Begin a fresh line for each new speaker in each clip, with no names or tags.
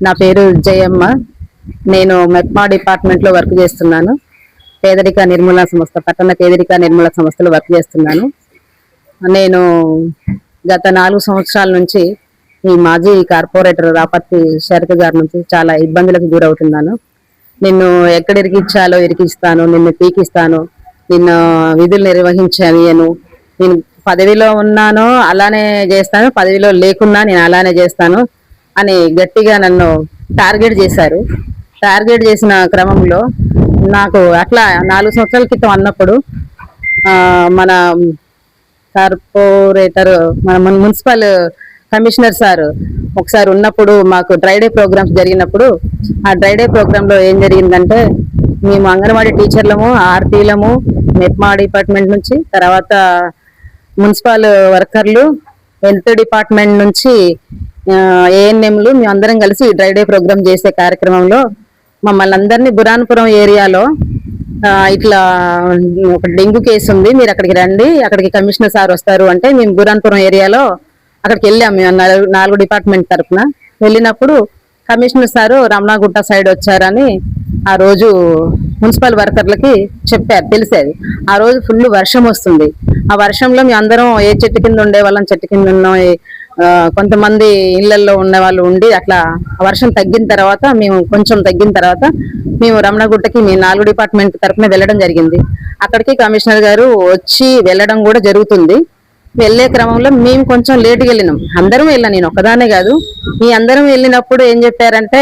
నా పేరు జయమ్మ. నేను మెప్మా డిపార్ట్మెంట్ లో వర్క్ చేస్తున్నాను. పేదరిక నిర్మూలన సంస్థ, పట్టణ పేదరిక నిర్మూలన సంస్థలో వర్క్ చేస్తున్నాను. నేను గత 4 సంవత్సరాల నుంచి ఈ మాజీ కార్పొరేటర్ రాపర్తి శరత్ గారి నుంచి చాలా ఇబ్బందులకు గురవుతున్నాను. నిన్ను ఎక్కడ ఇరికించాలో ఇరికిస్తాను, నిన్ను పీకిస్తాను, నిన్ను విధులు నిర్వహించను, నేను పదవిలో ఉన్నానో అలానే చేస్తాను, పదవిలో లేకున్నా నేను అలానే చేస్తాను అని గట్టిగా నన్ను టార్గెట్ చేశారు. టార్గెట్ చేసిన క్రమంలో నాకు అట్లా 4 సంవత్సరాల క్రితం అన్నప్పుడు మన కార్పొరేటర్, మన మున్సిపల్ కమిషనర్ సార్ ఒకసారి ఉన్నప్పుడు మాకు డ్రైడే ప్రోగ్రామ్స్ జరిగినప్పుడు ఆ డ్రైడే ప్రోగ్రామ్ లో ఏం జరిగిందంటే, మేము అంగన్వాడీ టీచర్లము, ఆర్పీలము, మెప్మా డిపార్ట్మెంట్ నుంచి, తర్వాత మున్సిపల్ వర్కర్లు, హెల్త్ డిపార్ట్మెంట్ నుంచి ఏఎన్ఎంలు మేము అందరం కలిసి డ్రైడే ప్రోగ్రామ్ చేసే కార్యక్రమంలో మమ్మల్ని అందరినీ బురాన్పురం ఏరియాలో ఇట్లా ఒక డెంగ్యూ కేసు ఉంది, మీరు అక్కడికి రండి, అక్కడికి కమిషనర్ సార్ వస్తారు అంటే మేము బురాన్పురం ఏరియాలో అక్కడికి వెళ్ళాము. మేము 4 డిపార్ట్మెంట్ తరఫున వెళ్ళినప్పుడు కమిషనర్ సారు రమణాగుట్ట సైడ్ వచ్చారని ఆ రోజు మున్సిపల్ వర్కర్లకి చెప్పారు, తెలిసేది. ఆ రోజు ఫుల్ వర్షం వస్తుంది. ఆ వర్షంలో మేము అందరం ఏ చెట్టు కింద ఉండే వాళ్ళం, చెట్టు కింద ఉన్నాం, కొంతమంది ఇళ్లలో ఉన్న వాళ్ళు ఉండి అట్లా వర్షం తగ్గిన తర్వాత మేము రమణగుట్టకి మీ 4 డిపార్ట్మెంట్ తరఫున వెళ్ళడం జరిగింది. అక్కడికి కమిషనర్ గారు వచ్చి వెళ్ళడం కూడా జరుగుతుంది. వెళ్లే క్రమంలో మేము కొంచెం లేట్గా వెళ్ళినాం. అందరం వెళ్ళాం, నేను ఒక్కదానే కాదు. ఈ అందరం వెళ్ళినప్పుడు ఏం చెప్పారంటే,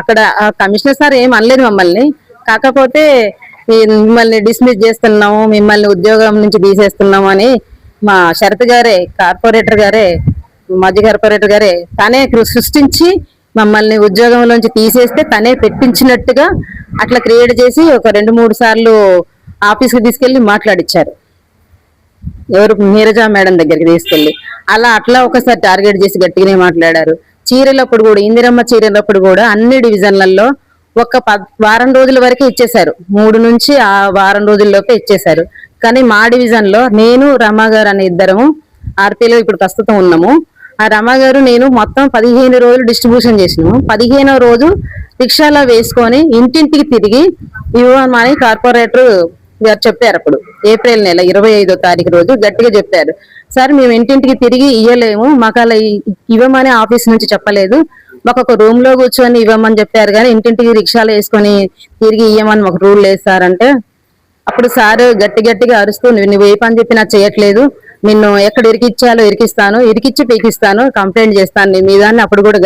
అక్కడ కమిషనర్ సార్ ఏం అనలేదు మమ్మల్ని, కాకపోతే మిమ్మల్ని డిస్మిస్ చేస్తున్నాము, మిమ్మల్ని ఉద్యోగం నుంచి తీసేస్తున్నాము అని మా శరత్ గారే, కార్పొరేటర్ గారే, మాజీ కార్పొరేటర్ గారే తనే సృష్టించి మమ్మల్ని ఉద్యోగంలోంచి తీసేస్తే తనే పెట్టించినట్టుగా అట్లా క్రియేట్ చేసి ఒక 2-3 సార్లు ఆఫీస్కి తీసుకెళ్లి మాట్లాడిచ్చారు. ఎవరు, నీరజా మేడం దగ్గరికి తీసుకెళ్లి అట్లా ఒకసారి టార్గెట్ చేసి గట్టిగానే మాట్లాడారు. చీరలప్పుడు కూడా, ఇందిరమ్మ చీరలప్పుడు కూడా అన్ని డివిజన్లలో ఒక వారం రోజుల వరకే ఇచ్చేశారు. 3 నుంచి ఆ వారం రోజుల్లోపే ఇచ్చేశారు. కానీ మా డివిజన్ లో నేను, రమా గారు అనే ఇద్దరము ఆర్పీలో ఇప్పుడు ప్రస్తుతం ఉన్నాము. ఆ రమా గారు నేను మొత్తం 15 రోజులు డిస్ట్రిబ్యూషన్ చేసినాము. 15వ రోజు రిక్షాలో వేసుకొని ఇంటింటికి తిరిగి ఇవ్వమని కార్పొరేటర్ గారు చెప్పారు. అప్పుడు ఏప్రిల్ నెల 25వ తారీఖు రోజు గట్టిగా చెప్పారు, సార్ మేము ఇంటింటికి తిరిగి ఇవ్వలేము, మాకు అలా ఇవ్వమని ఆఫీస్ నుంచి చెప్పలేదు, మాకు ఒక రూమ్ లో కూర్చొని ఇవ్వమని చెప్పారు, కానీ ఇంటింటికి రిక్షాలో వేసుకొని తిరిగి ఇవ్వమని ఒక రూల్ లేదు సార్ అంటే, అప్పుడు సార్ గట్టిగా అరుస్తూ, నువ్వు ఏ పని చెప్పినా చేయట్లేదు, నిన్ను ఎక్కడ ఇరికిచ్చాలో ఇరికిస్తాను, ఇరికిచ్చి పీకిస్తాను, కంప్లైంట్ చేస్తాను నీ మీద అని అప్పుడు కూడా